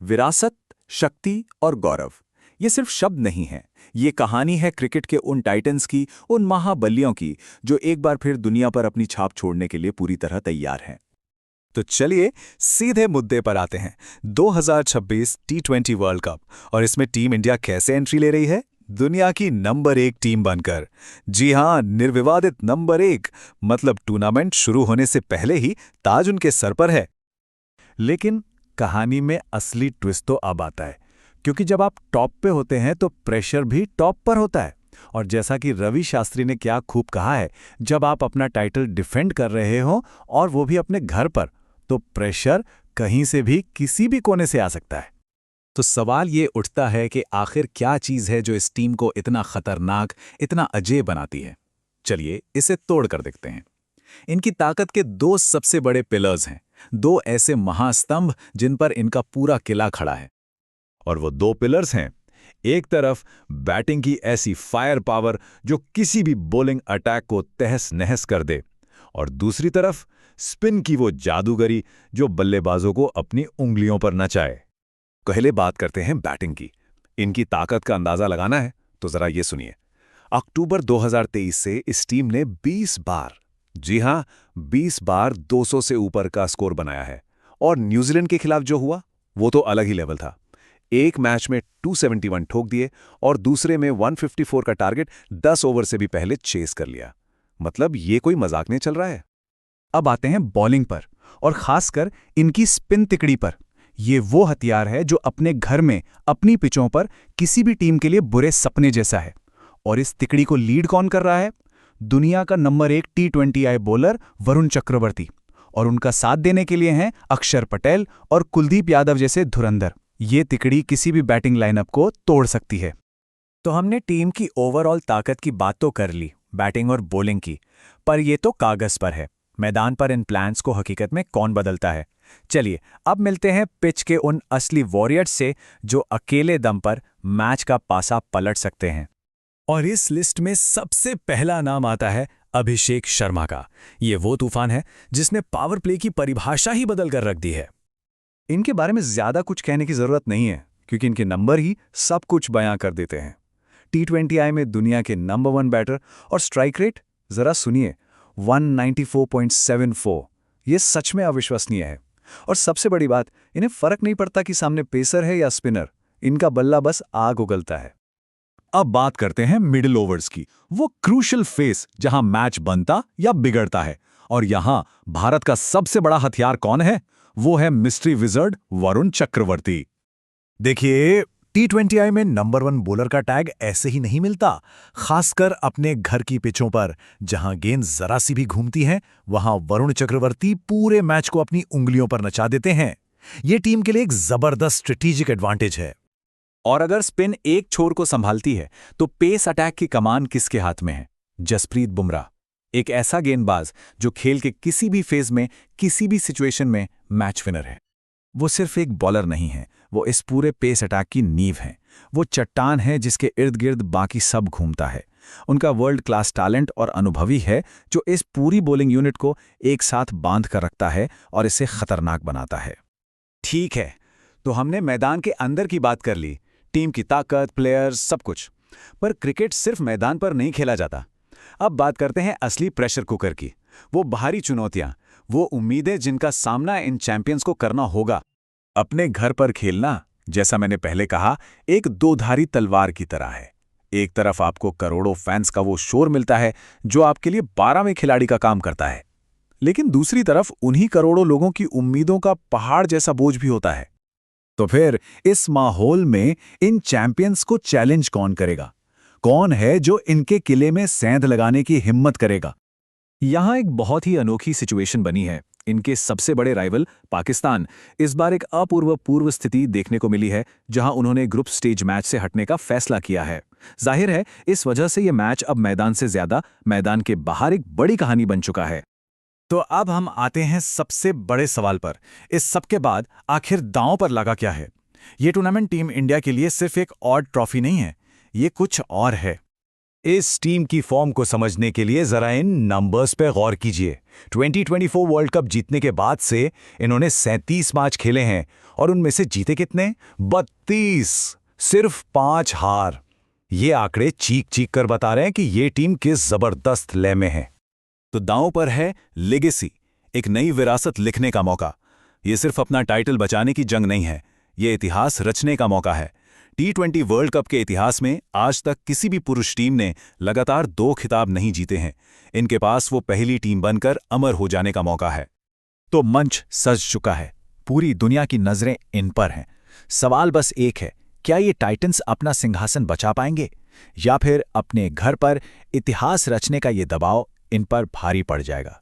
विरासत, शक्ति और गौरव, ये सिर्फ शब्द नहीं हैं। ये कहानी है क्रिकेट के उन टाइटन्स की, उन महाबलियों की, जो एक बार फिर दुनिया पर अपनी छाप छोड़ने के लिए पूरी तरह तैयार हैं। तो चलिए सीधे मुद्दे पर आते हैं। 2026 टी20 वर्ल्ड कप, और इसमें टीम इंडिया कैसे एंट्री ले रही है? दुनिया की नंबर 1 टीम बनकर। जी हां, निर्विवादित नंबर 1। मतलब टूर्नामेंट शुरू होने से पहले ही ताज उनके सर पर है। लेकिन कहानी में असली ट्विस्ट तो अब आता है, क्योंकि जब आप टॉप पे होते हैं तो प्रेशर भी टॉप पर होता है। और जैसा कि रवि शास्त्री ने क्या खूब कहा है, जब आप अपना टाइटल डिफेंड कर रहे हो और वो भी अपने घर पर, तो प्रेशर कहीं से भी किसी भी कोने से आ सकता है। तो सवाल ये उठता है कि आखिर क्या चीज़ है जो इस टीम को इतना खतरनाक, इतना अजेय बनाती है? चलिए इसे तोड़ कर देखते हैं। इनकी ताकत के 2 सबसे बड़े पिलर्स हैं, 2 ऐसे महास्तंभ जिन पर इनका पूरा किला खड़ा है। और वो 2 पिलर्स हैं, एक तरफ बैटिंग की ऐसी फायर पावर जो किसी भी बॉलिंग अटैक को तहस नहस कर दे, और दूसरी तरफ स्पिन की वो जादूगरी जो बल्लेबाजों को अपनी उंगलियों पर नचाए। पहले बात करते हैं बैटिंग की। इनकी ताकत का अंदाजा लगाना है तो जरा ये सुनिए। अक्टूबर 2023 से इस टीम ने 20 बार, जी हां 20 बार 200 से ऊपर का स्कोर बनाया है। और न्यूजीलैंड के खिलाफ जो हुआ वो तो अलग ही लेवल था। एक मैच में 271 ठोक दिए और दूसरे में 154 का टारगेट 10 ओवर से भी पहले चेस कर लिया। मतलब ये कोई मजाक नहीं चल रहा है। अब आते हैं बॉलिंग पर, और खासकर इनकी स्पिन तिकड़ी पर। ये वो हथियार है जो अपने घर में, अपनी पिचों पर किसी भी टीम के लिए बुरे सपने जैसा है। और इस तिकड़ी को लीड कौन कर रहा है? दुनिया का number 1 T20I bowler Varun Chakravarthy. और उनका साथ देने के लिए हैं अक्षर पटेल और कुलदीप यादव जैसे धुरंधर। ये तिकड़ी किसी भी बैटिंग लाइनअप को तोड़ सकती है। तो हमने टीम की ओवरऑल ताकत की बात तो कर ली, बैटिंग और बॉलिंग की, पर ये तो कागज पर है। मैदान पर इन प्लान्स को हकीकत में कौन बदलता है? चलिए अब मिलते हैं पिच के उन असली वॉरियर्स से जो अकेले दम पर मैच का पासा पलट सकते हैं। और इस लिस्ट में सबसे पहला नाम आता है अभिषेक शर्मा का। ये वो तूफान है जिसने पावर प्ले की परिभाषा ही बदल कर रख दी है। इनके बारे में ज्यादा कुछ कहने की जरूरत नहीं है, क्योंकि इनके नंबर ही सब कुछ बयां कर देते हैं। T20I में दुनिया के नंबर 1 बैटर, और स्ट्राइक रेट जरा सुनिए, 194.74। ये सच में अविश्वसनीय है। और सबसे बड़ी बात, इन्हें फर्क नहीं पड़ता कि सामने पेसर है या स्पिनर, इनका बल्ला बस आग उगलता है। अब बात करते हैं मिडिल ओवर्स की, वो क्रूशियल फेस जहां मैच बनता या बिगड़ता है। और यहां भारत का सबसे बड़ा हथियार कौन है? वो है मिस्ट्री विजर्ड वरुण चक्रवर्ती। देखिए, T20I में नंबर 1 बॉलर का टैग ऐसे ही नहीं मिलता। खासकर अपने घर की पिचों पर, जहां गेंद जरा सी भी घूमती है, वहां वरुण चक्रवर्ती पूरे मैच को अपनी उंगलियों पर नचा देते हैं। ये टीम के लिए एक जबरदस्त स्ट्रेटेजिक एडवांटेज है। और अगर स्पिन एक छोर को संभालती है तो पेस अटैक की कमान किसके हाथ में है? जसप्रीत बुमराह, एक ऐसा गेंदबाज जो खेल के किसी भी फेज में, किसी भी सिचुएशन में मैच विनर है। वो सिर्फ एक बॉलर नहीं है, वो इस पूरे पेस अटैक की नींव है। वो चट्टान है जिसके इर्द गिर्द बाकी सब घूमता है। उनका वर्ल्ड क्लास टैलेंट और अनुभवी है जो इस पूरी बॉलिंग यूनिट को एक साथ बांध कर रखता है और इसे खतरनाक बनाता है। ठीक है, तो हमने मैदान के अंदर की बात कर ली, टीम की ताकत, प्लेयर्स, सब कुछ। पर क्रिकेट सिर्फ मैदान पर नहीं खेला जाता। अब बात करते हैं असली प्रेशर कुकर की, वो बाहरी चुनौतियां, वो उम्मीदें जिनका सामना इन चैंपियंस को करना होगा। अपने घर पर खेलना, जैसा मैंने पहले कहा, एक दोधारी तलवार की तरह है। एक तरफ आपको करोड़ों फैंस का वो शोर मिलता है जो आपके लिए 12वें खिलाड़ी का काम करता है, लेकिन दूसरी तरफ उन्हीं करोड़ों लोगों की उम्मीदों का पहाड़ जैसा बोझ भी होता है। तो फिर इस माहौल में इन चैंपियंस को चैलेंज कौन करेगा? कौन है जो इनके किले में सेंध लगाने की हिम्मत करेगा? यहां एक बहुत ही अनोखी सिचुएशन बनी है। इनके सबसे बड़े राइवल पाकिस्तान इस बार एक अपूर्व स्थिति देखने को मिली है, जहां उन्होंने ग्रुप स्टेज मैच से हटने का फैसला किया है। जाहिर है, इस वजह से यह मैच अब मैदान से ज्यादा मैदान के बाहर एक बड़ी कहानी बन चुका है। तो अब हम आते हैं सबसे बड़े सवाल पर। इस सब के बाद आखिर दांव पर लगा क्या है? ये टूर्नामेंट टीम इंडिया के लिए सिर्फ एक और ट्रॉफी नहीं है, ये कुछ और है। इस टीम की फॉर्म को समझने के लिए जरा इन नंबर्स पे गौर कीजिए। 2024 वर्ल्ड कप जीतने के बाद से इन्होंने 37 मैच खेले हैं और उनमें से जीते कितने? 32। सिर्फ 5 हार। ये आंकड़े चीख चीख कर बता रहे हैं कि ये टीम किस जबरदस्त लय में है। तो दांव पर है लेगेसी, एक नई विरासत लिखने का मौका। ये सिर्फ अपना टाइटल बचाने की जंग नहीं है, ये इतिहास रचने का मौका है। T20 वर्ल्ड कप के इतिहास में आज तक किसी भी पुरुष टीम ने लगातार 2 खिताब नहीं जीते हैं। इनके पास वो पहली टीम बनकर अमर हो जाने का मौका है। तो मंच सज चुका है, पूरी दुनिया की नजरें इन पर हैं। सवाल बस एक है, क्या ये टाइटंस अपना सिंहासन बचा पाएंगे या फिर अपने घर पर इतिहास रचने का ये दबाव इन पर भारी पड़ जाएगा?